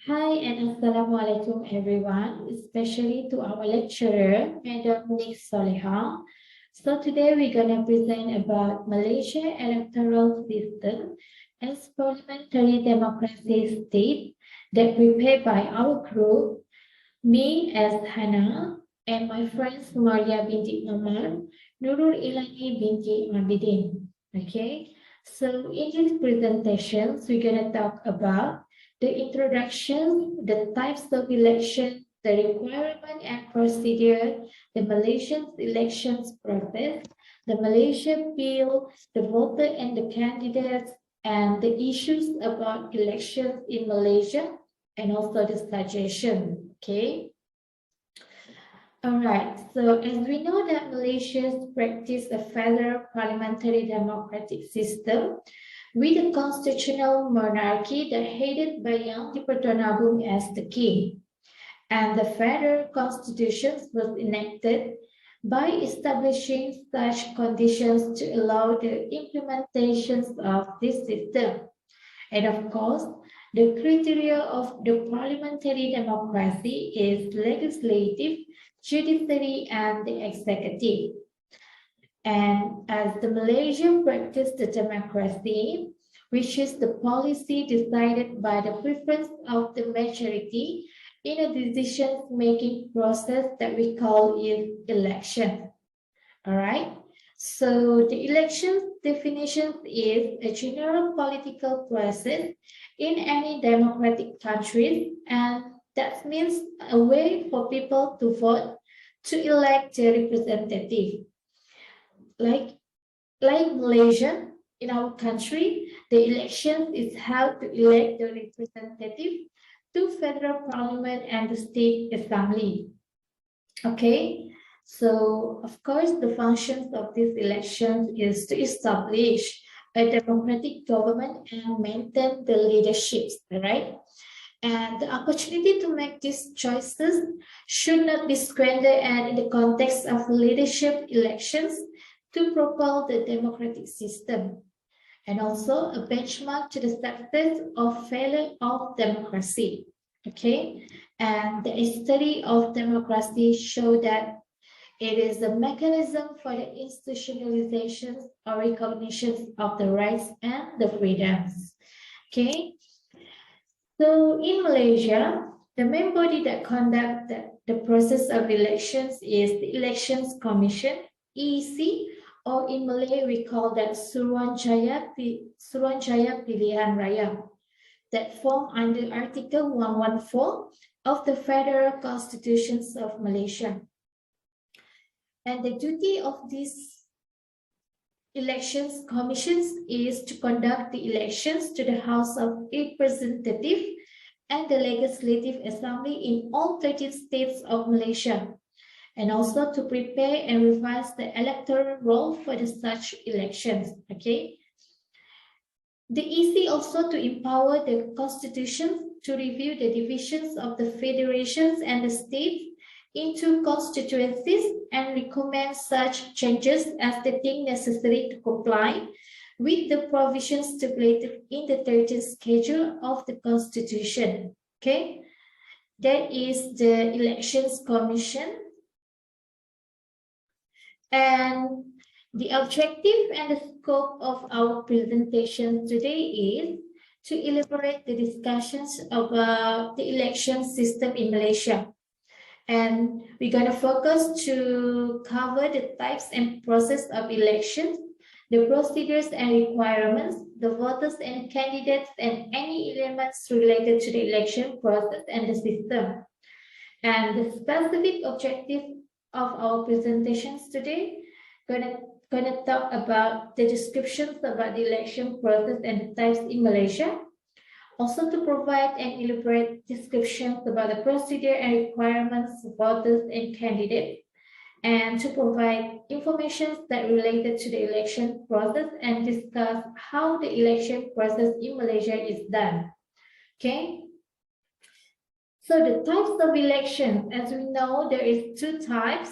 Hi and Assalamualaikum everyone, especially to our lecturer, Madam Nick Soleha. So today we're gonna present about Malaysia electoral system as parliamentary democracy state that prepared by our group, me as Hannah, and my friends Maria binti Omar, Nurul Ilani binti Abidin. Okay, so in this presentation, we're gonna talk about the introduction, the types of election, the requirement and procedure, the Malaysian elections process, the Malaysian bill, the voter and the candidates, and the issues about elections in Malaysia, and also the suggestion. Okay. All right. So as we know that Malaysians practice a federal parliamentary democratic system with a constitutional monarchy that headed by Yang Perdana Agung as the king. And the federal constitution was enacted by establishing such conditions to allow the implementations of this system. And of course, the criteria of the parliamentary democracy is legislative, judiciary, and the executive. And as the Malaysian practice the democracy, which is the policy decided by the preference of the majority in a decision-making process that we call it election. All right. So the election definition is a general political process in any democratic country, and that means a way for people to vote to elect their representative. Like Malaysia, in our country, the election is held to elect the representative to federal parliament and the state assembly. Okay, so of course the functions of this election is to establish a democratic government and maintain the leadership, right? And the opportunity to make these choices should not be squandered, and in the context of leadership elections to propel the democratic system, and also a benchmark to the success or failure of democracy. Okay, and the study of democracy show that it is a mechanism for the institutionalization or recognition of the rights and the freedoms. Okay, so in Malaysia, the main body that conducts the process of elections is the Elections Commission, EC, or in Malay we call that Suruhanjaya Pilihan Raya, that form under Article 114 of the Federal Constitutions of Malaysia. And the duty of these elections commissions is to conduct the elections to the House of Representatives and the Legislative Assembly in all 30 states of Malaysia, and also to prepare and revise the electoral roll for the such elections. Okay. The EC also to empower the Constitution to review the divisions of the federations and the states into constituencies and recommend such changes as they think necessary to comply with the provisions stipulated in the 13th schedule of the Constitution. Okay, that is the Elections Commission. And the objective and the scope of our presentation today is to elaborate the discussions about the election system in Malaysia. And we're going to focus to cover the types and process of elections, the procedures and requirements, the voters and candidates, and any elements related to the election process and the system. And the specific objective of our presentations today, gonna talk about the descriptions about the election process and the types in Malaysia. Also to provide an elaborate descriptions about the procedure and requirements of voters and candidates, and to provide information that related to the election process and discuss how the election process in Malaysia is done. Okay. So the types of elections, as we know, there is two types.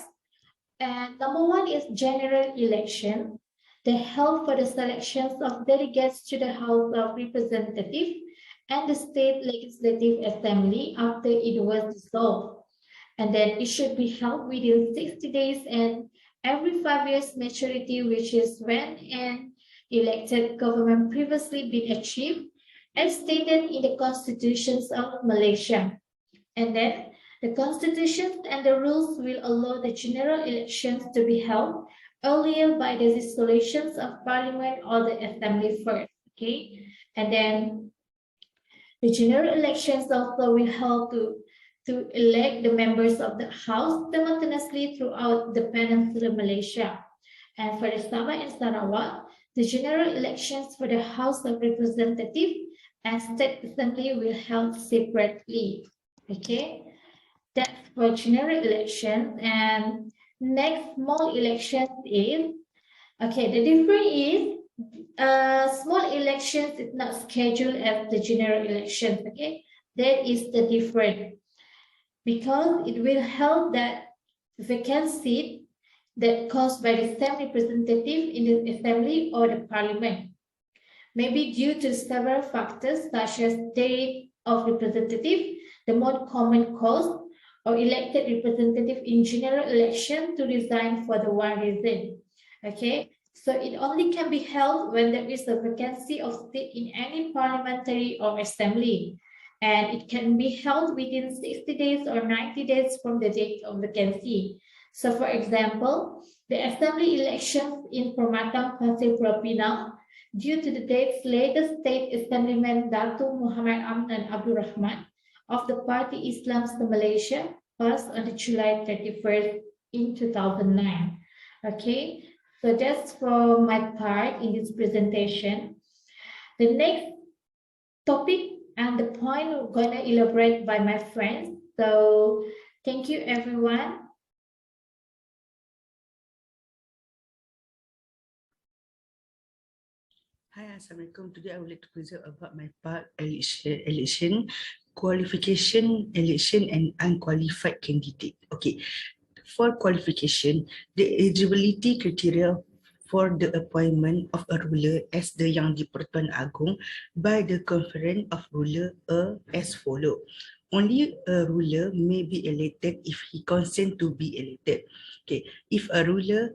And number one is general election. They held for the selections of delegates to the House of Representatives and the State Legislative Assembly after it was dissolved. And then it should be held within 60 days and every 5 years maturity, which is when an elected government previously been achieved, as stated in the constitutions of Malaysia. And then the constitutions and the rules will allow the general elections to be held earlier by the dissolutions of parliament or the assembly first. Okay, and then the general elections also will help to elect the members of the House simultaneously throughout the Peninsula Malaysia. And for the Sabah and Sarawak, the general elections for the House of Representatives and State Assembly will held separately. Okay, that's for general elections. And next small elections is, okay, the difference is small elections is not scheduled as the general elections. Okay, that is the difference, because it will help that vacant seat that caused by the same representative in the assembly or the parliament may be due to several factors such as date of representative, the most common cause, or elected representative in general election to resign for the one reason. Okay, so it only can be held when there is a vacancy of seat in any parliamentary or assembly, and it can be held within 60 days or 90 days from the date of vacancy. So for example, the assembly elections in Permatang Pasir Pulau Pinang, due to the date's latest state assemblyman Datu Muhammad Amnan Abdul Rahman of the party Islam to Malaysia passed on July 31st in 2009. Okay, so that's for my part in this presentation. The next topic and the point we're going to elaborate by my friends. So thank you, everyone. Hi, Assalamualaikum. Today I would like to present about my part election, qualification, election and unqualified candidate. Okay, for qualification, the eligibility criteria for the appointment of a ruler as the Yang di-Pertuan Agong by the Conference of Ruler as follow. Only a ruler may be elected if he consent to be elected. Okay, if a ruler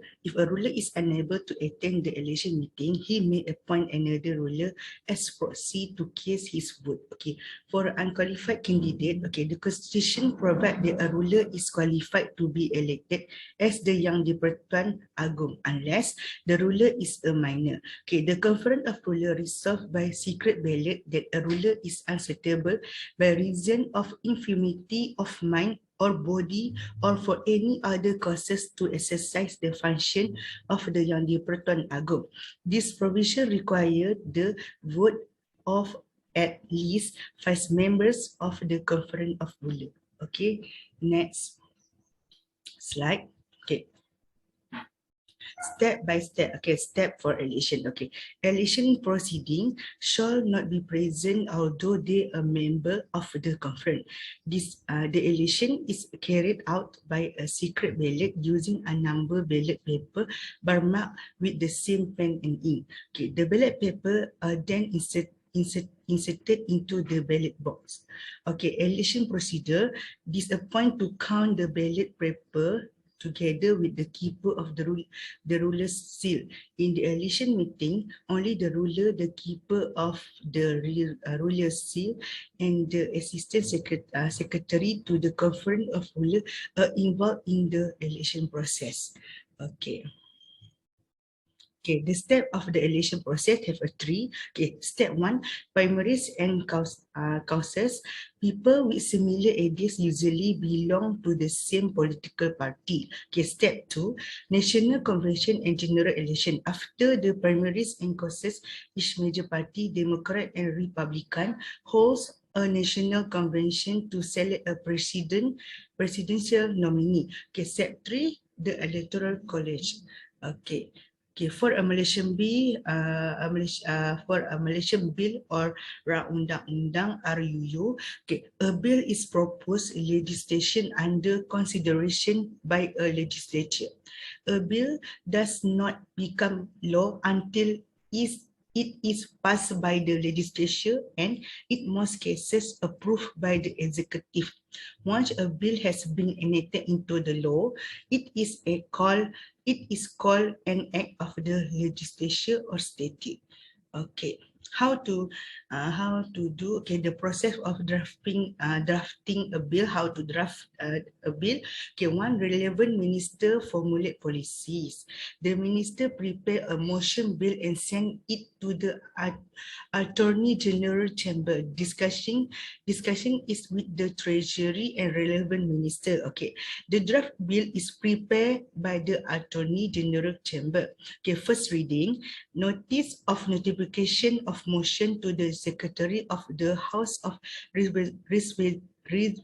is unable to attend the election meeting, he may appoint another ruler as proxy to cast his vote. Okay, for unqualified candidate, okay, the constitution provides that a ruler is qualified to be elected as the Yang di-Pertuan Agong unless the ruler is a minor. Okay, the Conference of Ruler resolved by secret ballot that a ruler is unsuitable by reason of infirmity of mind or body or for any other causes to exercise the function of the Yang di-Pertuan Agong. This provision required the vote of at least 5 members of the Conference of Ruler. Okay, next slide. Okay. Step by step, okay, step for election. Okay, election proceeding shall not be present although they are a member of the conference. The election is carried out by a secret ballot using a number ballot paper marked with the same pen and ink. Okay, the ballot paper are then inserted into the ballot box. Okay, election procedure. This a point to count the ballot paper together with the keeper of the ruler's seal. In the election meeting, only the ruler, the keeper of the ruler's seal, and the assistant secretary to the conference of ruler are involved in the election process. Okay. Okay, the step of the election process have a 3. Okay, step 1, primaries and causes. People with similar ideas usually belong to the same political party. Okay, step 2, national convention and general election. After the primaries and causes, each major party, Democrat and Republican, holds a national convention to select a presidential nominee. Okay, step 3, the electoral college. Okay. Okay, for a Malaysian bill, or undang-undang RUU, okay, a bill is proposed legislation under consideration by a legislature. A bill does not become law until it is passed by the legislature and in most cases approved by the executive. Once a bill has been enacted into the law, it is called an act of the legislature or statute. Okay, how to do, okay, the process of drafting a bill, how to draft a bill. Okay, one, relevant minister formulate policies. The minister prepare a motion bill and send it to the attorney general chamber. Discussion is with the treasury and relevant minister. Okay, the draft bill is prepared by the attorney general chamber. Okay, first reading. Notice of notification of motion to the Secretary of the House of Representative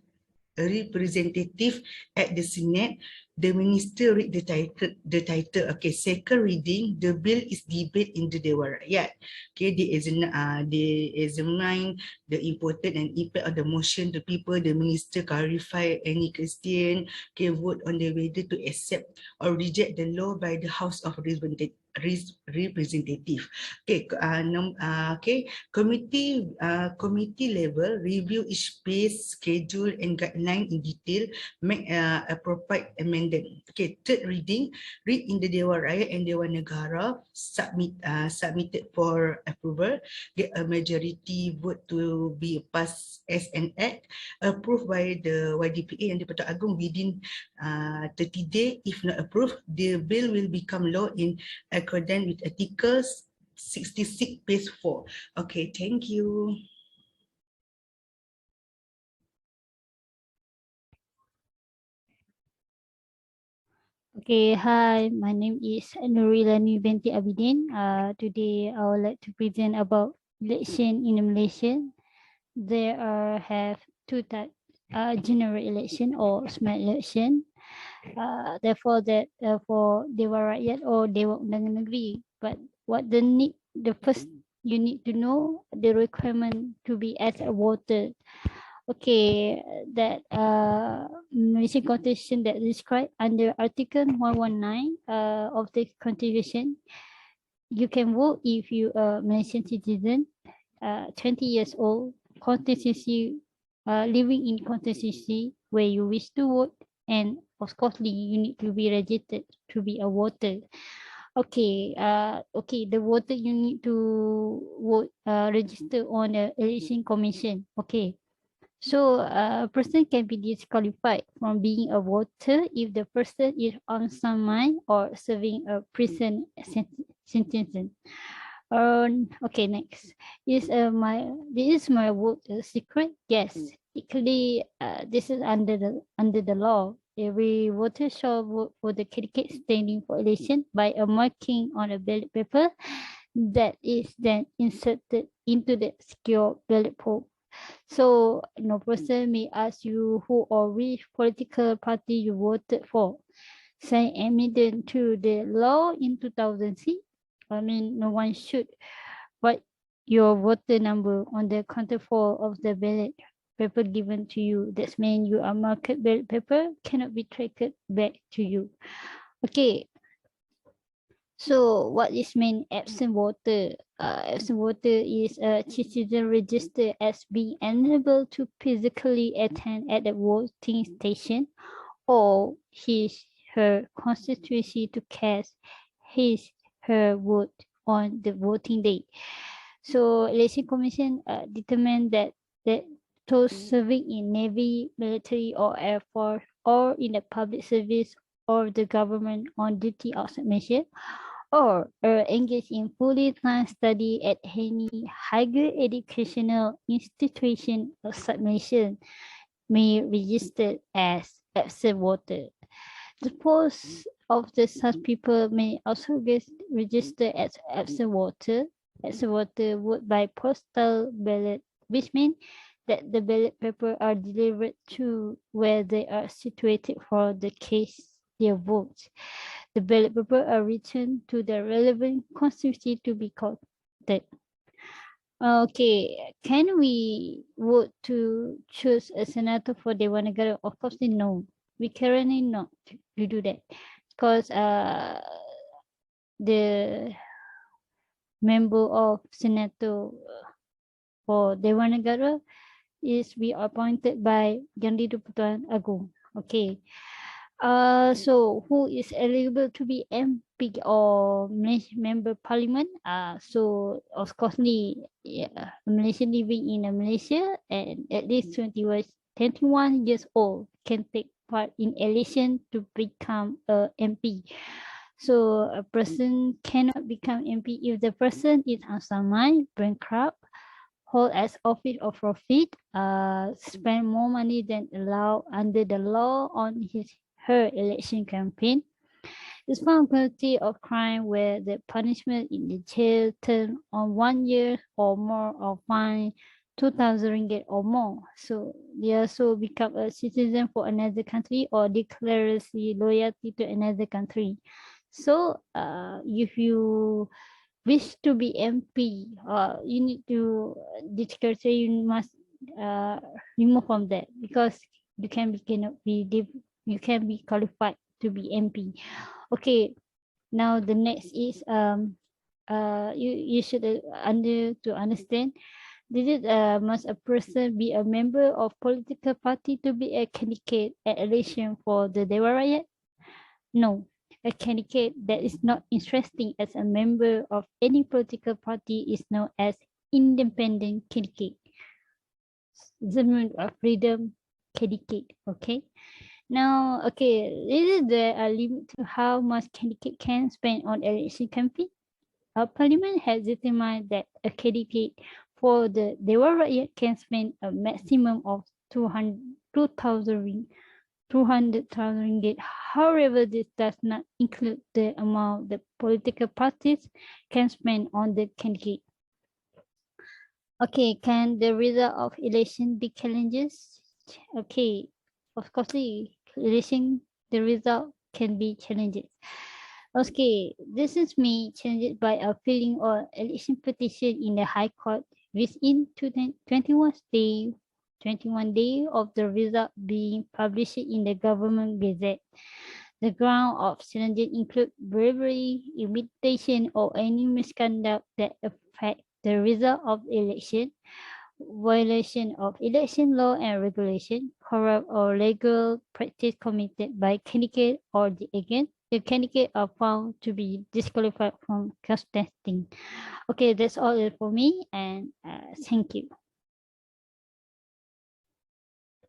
at the Senate. The minister read the title. Okay, second reading, the bill is debate in the Dewan Rakyat. Okay, they examine the important and impact of the motion to people. The minister clarify any question. Okay, vote on the whether to accept or reject the law by the House of Representative. Okay, committee level review each piece, schedule and guideline in detail, make appropriate amendment. Okay, third reading, read in the Dewan Rakyat and Dewan Negara, submitted for approval, get a majority vote to be passed as an act, approved by the YDPA and the Pertuan Agong within 30 days. If not approved, the bill will become law in accordance with Articles 66 page 4. Okay, thank you. Okay, hi, my name is Nurilani binti Abidin. Today I would like to present about election in Malaysia. There have two types, general election or small election. Therefore, for Dewan Rakyat or Dewan Undangan Negeri. But the first you need to know the requirement to be as a voter. Okay, that Malaysian Constitution that described under Article 119 of the Constitution, you can vote if you are Malaysian citizen, 20 years old, constituency, living in constituency where you wish to vote, and of course you need to be registered to be a voter. Okay, the voter you need to vote, register on the election commission. Okay. So a person can be disqualified from being a voter if the person is on summon or serving a prison sentence. Okay, next. This is my vote secret? Yes. Actually, this is under the law. Every voter shall vote for the candidate standing for election by a marking on a ballot paper that is then inserted into the secure ballot poll. So no person may ask you who or which political party you voted for. Say amendment to the law in 2006. I mean, no one should write your voter number on the counterfoil of the ballot paper given to you. That means you are marked ballot paper cannot be tracked back to you. Okay. So what is mean absent voter? Absent voter is a citizen registered as being unable to physically attend at the voting station or her constituency to cast her vote on the voting day. So election commission determined that those serving in Navy, military or Air Force or in the public service or the government on duty outside Malaysia or engage in full-time study at any higher educational institution outside Malaysia may register as absent voter. The post of such people may also register as absent voter. Absent voter vote by postal ballot, which means that the ballot paper are delivered to where they are situated for the case their votes. The ballot paper are returned to the relevant constituency to be counted. Okay, can we vote to choose a senator for Dewan Negara? Of course, no. We currently not to do that because the member of Senate for Dewan Negara is be appointed by Yang di-Pertuan Agong. Okay. So who is eligible to be MP or member parliament? So of course, yeah, Malaysian living in Malaysia and at least 21 years old can take part in election to become a MP. So a person cannot become MP if the person is unsound, bankrupt, hold as office or profit, spend more money than allowed under the law on her election campaign, is found guilty of crime where the punishment in the jail term on 1 year or more or fine 2,000 ringgit or more. So they also become a citizen for another country or declares loyalty to another country. So if you wish to be MP, you need to this criteria you must remove from that because cannot be you can be qualified to be MP. Okay, now the next is you should understand. Did it must a person be a member of political party to be a candidate at election for the Dewan Rakyat? No, a candidate that is not interesting as a member of any political party is known as independent candidate. Zaman of freedom candidate. Okay. Now, okay, is there a limit to how much candidate can spend on election campaign? Our parliament has determined that a candidate for the Dewan Rakyat can spend a maximum of 200,000 ringgit. However, this does not include the amount the political parties can spend on the candidate. Okay, can the result of election be challenges? Okay, of course, the result can be challenges. Okay, this is me challenged by a filing or election petition in the High Court within 21 day of the result being published in the Government Gazette. The ground of challenges include bribery, imitation, or any misconduct that affect the result of the election, violation of election law and regulation, corrupt or legal practice committed by candidate or the agent. The candidate are found to be disqualified from contesting. Okay, that's all for me, and thank you.